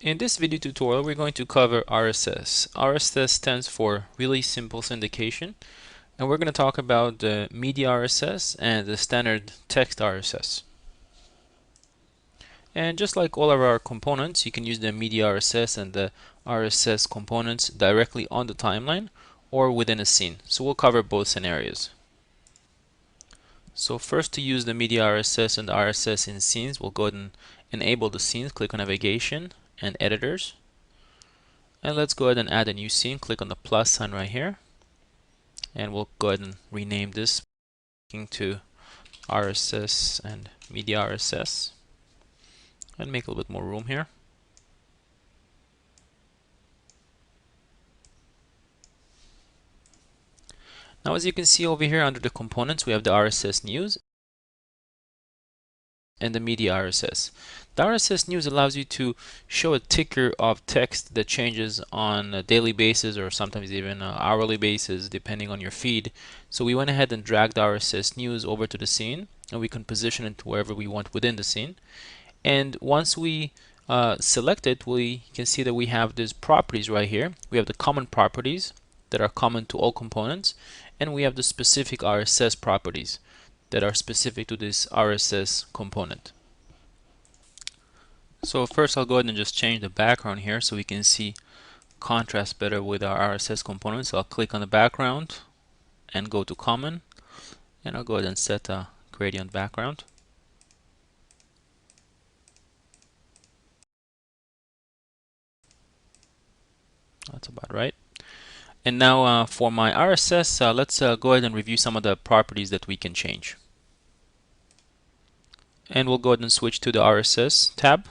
In this video tutorial, we're going to cover RSS. RSS stands for Really Simple Syndication, and we're going to talk about the media RSS and the standard text RSS. And just like all of our components, you can use the media RSS and the RSS components directly on the timeline or within a scene. So we'll cover both scenarios. So first, to use the media RSS and the RSS in scenes, we'll go ahead and enable the scenes, click on navigation and editors. And let's go ahead and add a new scene. Click on the plus sign right here. And we'll go ahead and rename this to RSS and media RSS. And make a little bit more room here. Now, as you can see over here under the components, we have the RSS news and the media RSS. The RSS news allows you to show a ticker of text that changes on a daily basis or sometimes even an hourly basis depending on your feed. So we went ahead and dragged the RSS news over to the scene, and we can position it wherever we want within the scene. And once we select it, we can see that we have these properties right here. We have the common properties that are common to all components, and we have the specific RSS properties that are specific to this RSS component. So first, I'll go ahead and just change the background here so we can see contrast better with our RSS components. So I'll click on the background and go to common, and I'll go ahead and set a gradient background. That's about right. And now for my RSS, let's go ahead and review some of the properties that we can change. And we'll go ahead and switch to the RSS tab.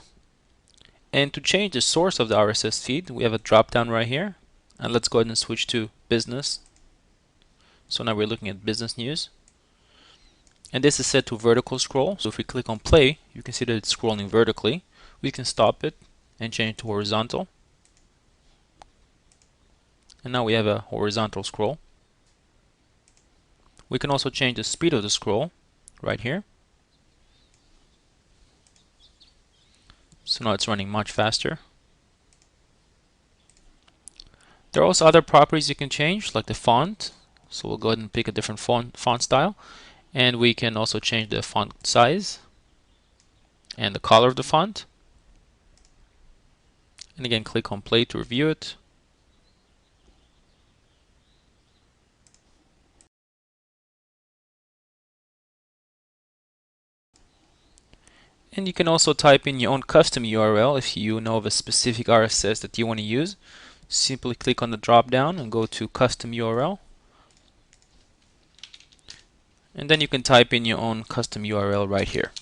And to change the source of the RSS feed, we have a drop down right here. And let's go ahead and switch to business. So now we're looking at business news. And this is set to vertical scroll. So if we click on play, you can see that it's scrolling vertically. We can stop it and change it to horizontal. And now we have a horizontal scroll. We can also change the speed of the scroll right here. So now it's running much faster. There are also other properties you can change, like the font. So we'll go ahead and pick a different font style. And we can also change the font size and the color of the font. And again, click on play to review it. And you can also type in your own custom URL if you know of a specific RSS that you want to use. Simply click on the drop down and go to custom URL. And then you can type in your own custom URL right here.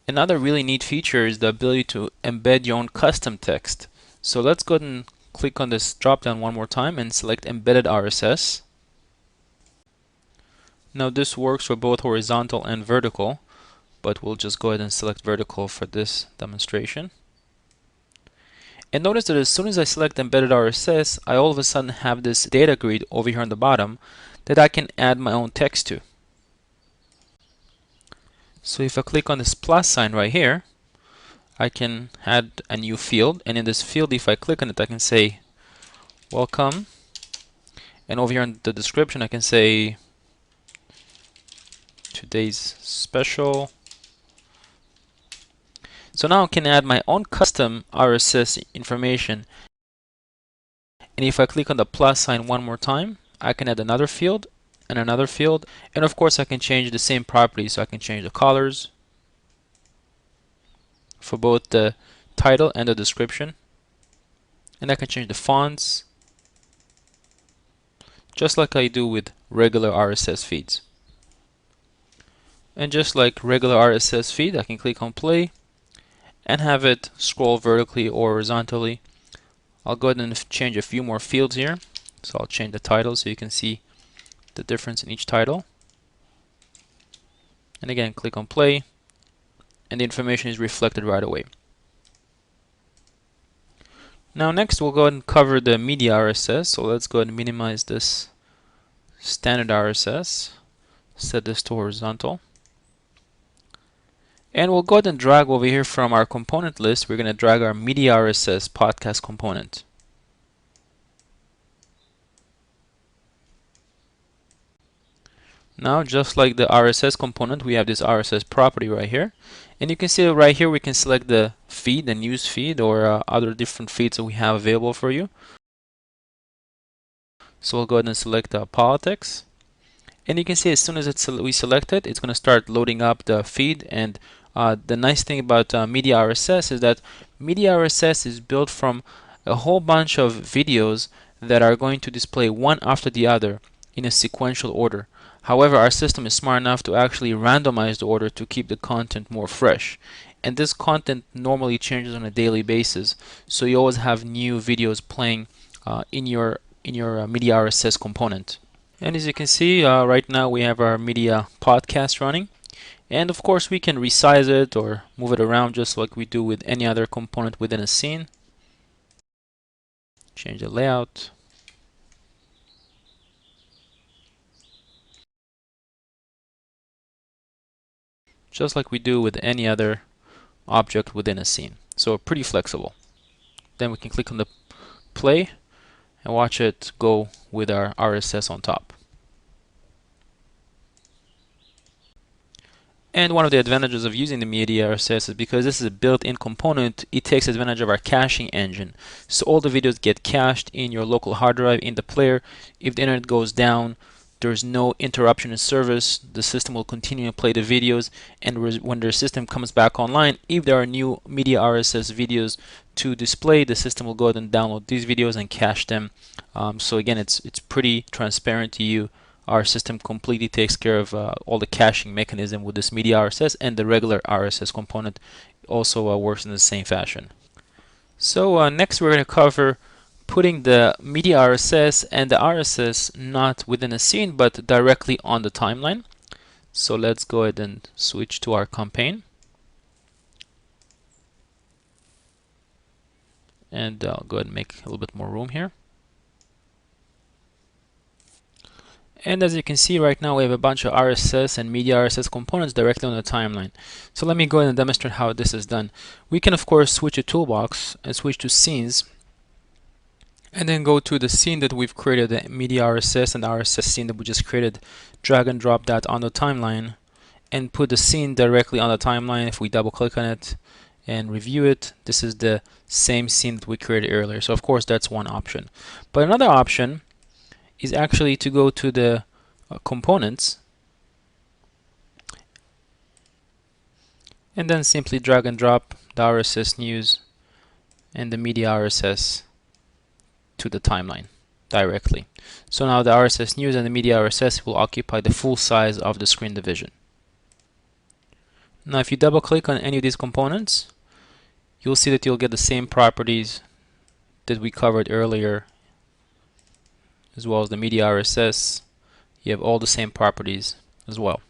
Another really neat feature is the ability to embed your own custom text. So let's go ahead and click on this drop down one more time and select embedded RSS. Now this works for both horizontal and vertical, but we'll just go ahead and select vertical for this demonstration. And notice that as soon as I select embedded RSS, I all of a sudden have this data grid over here on the bottom that I can add my own text to. So if I click on this plus sign right here, I can add a new field, and in this field, if I click on it, I can say welcome, and over here in the description I can say today's special. So now I can add my own custom RSS information, and if I click on the plus sign one more time, I can add another field and another field, and of course I can change the same properties. So I can change the colors for both the title and the description, and I can change the fonts just like I do with regular RSS feeds. And just like regular RSS feed, I can click on play and have it scroll vertically or horizontally. I'll go ahead and change a few more fields here. So I'll change the title so you can see the difference in each title. And again, click on play, and the information is reflected right away. Now next, we'll go ahead and cover the media RSS. So let's go ahead and minimize this standard RSS. Set this to horizontal. And we'll go ahead and drag over here from our component list. We're going to drag our Media RSS podcast component. Now, just like the RSS component, we have this RSS property right here. And you can see right here we can select the feed, the news feed, or other different feeds that we have available for you. So we'll go ahead and select politics. And you can see as soon as we select it, it's going to start loading up the feed. And the nice thing about Media RSS is that Media RSS is built from a whole bunch of videos that are going to display one after the other in a sequential order. However, our system is smart enough to actually randomize the order to keep the content more fresh. And this content normally changes on a daily basis, so you always have new videos playing in your Media RSS component. And as you can see, right now we have our media podcast running. And of course we can resize it or move it around just like we do with any other component within a scene. Change the layout. Just like we do with any other object within a scene. So pretty flexible. Then we can click on the play and watch it go with our RSS on top. And one of the advantages of using the Media RSS is because this is a built-in component, it takes advantage of our caching engine. So all the videos get cached in your local hard drive in the player. If the internet goes down, there's no interruption in service. The system will continue to play the videos, and when the system comes back online, if there are new Media RSS videos to display, the system will go ahead and download these videos and cache them. So again, it's pretty transparent to you. Our system completely takes care of all the caching mechanism with this Media RSS, and the regular RSS component also works in the same fashion. So next we're going to cover putting the Media RSS and the RSS not within a scene but directly on the timeline. So let's go ahead and switch to our campaign. And I'll go ahead and make a little bit more room here. And as you can see right now we have a bunch of RSS and Media RSS components directly on the timeline. So let me go ahead and demonstrate how this is done. We can of course switch to toolbox and switch to scenes, and then go to the scene that we've created, the Media RSS and RSS scene that we just created. Drag and drop that on the timeline and put the scene directly on the timeline. If we double click on it and review it, this is the same scene that we created earlier. So of course that's one option. But another option is actually to go to the components and then simply drag and drop the RSS news and the Media RSS to the timeline directly. So now the RSS news and the Media RSS will occupy the full size of the screen division. Now if you double click on any of these components, you'll see that you'll get the same properties that we covered earlier, as well as the Media RSS. You have all the same properties as well.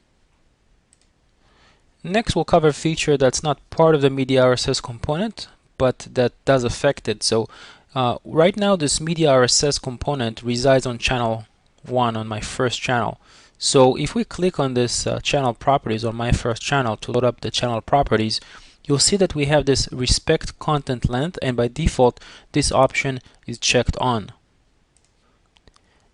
Next we'll cover a feature that's not part of the Media RSS component, but that does affect it. So right now this Media RSS component resides on channel 1, on my first channel. So if we click on this channel properties on my first channel to load up the channel properties, you'll see that we have this respect content length, and by default this option is checked on.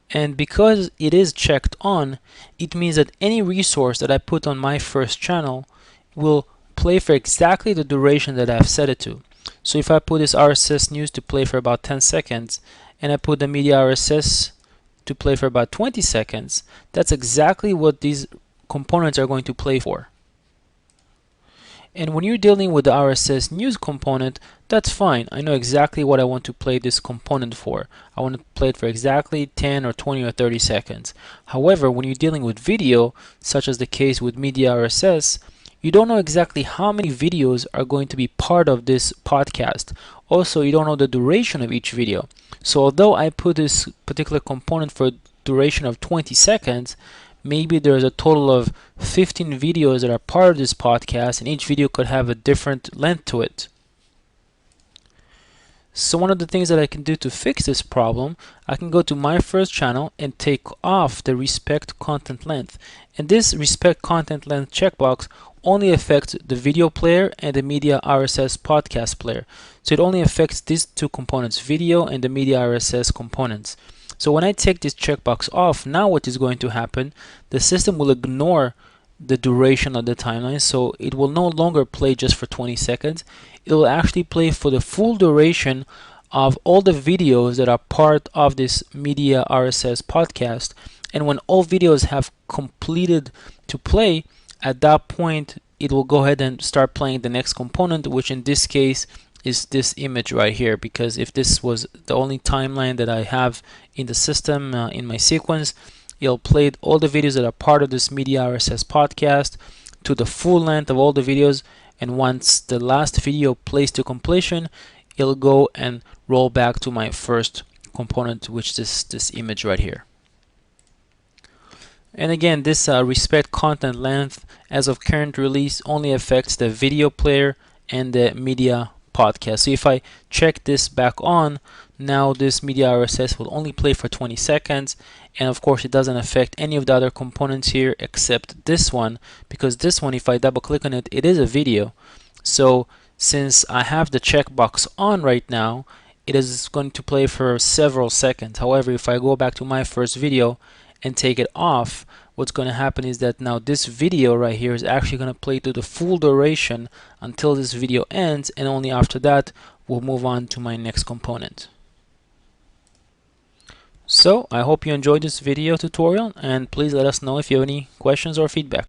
And because it is checked on, it means that any resource that I put on my first channel will play for exactly the duration that I've set it to. So if I put this RSS news to play for about 10 seconds and I put the Media RSS to play for about 20 seconds, that's exactly what these components are going to play for. And when you're dealing with the RSS news component, that's fine. I know exactly what I want to play this component for. I want to play it for exactly 10 or 20 or 30 seconds. However, when you're dealing with video, such as the case with Media RSS, you don't know exactly how many videos are going to be part of this podcast. Also, you don't know the duration of each video. So although I put this particular component for a duration of 20 seconds, maybe there's a total of 15 videos that are part of this podcast, and each video could have a different length to it. So one of the things that I can do to fix this problem, I can go to my first channel and take off the respect content length. And this respect content length checkbox only affects the video player and the media RSS podcast player. So it only affects these two components, video and the media RSS components. So when I take this checkbox off, now what is going to happen? The system will ignore the duration of the timeline, so it will no longer play just for 20 seconds. It will actually play for the full duration of all the videos that are part of this media RSS podcast. And when all videos have completed to play, at that point it will go ahead and start playing the next component, which in this case is this image right here, because if this was the only timeline that I have in the system in my sequence, it'll play all the videos that are part of this media RSS podcast to the full length of all the videos, and once the last video plays to completion, it'll go and roll back to my first component, which is this image right here. And again, this respect content length as of current release only affects the video player and the media podcast. So if I check this back on, now this media RSS will only play for 20 seconds, and of course it doesn't affect any of the other components here except this one, because this one, if I double click on it, it is a video. So since I have the checkbox on right now, it is going to play for several seconds. However, if I go back to my first video and take it off, what's going to happen is that now this video right here is actually going to play to the full duration until this video ends, and only after that we'll move on to my next component. So I hope you enjoyed this video tutorial, and please let us know if you have any questions or feedback.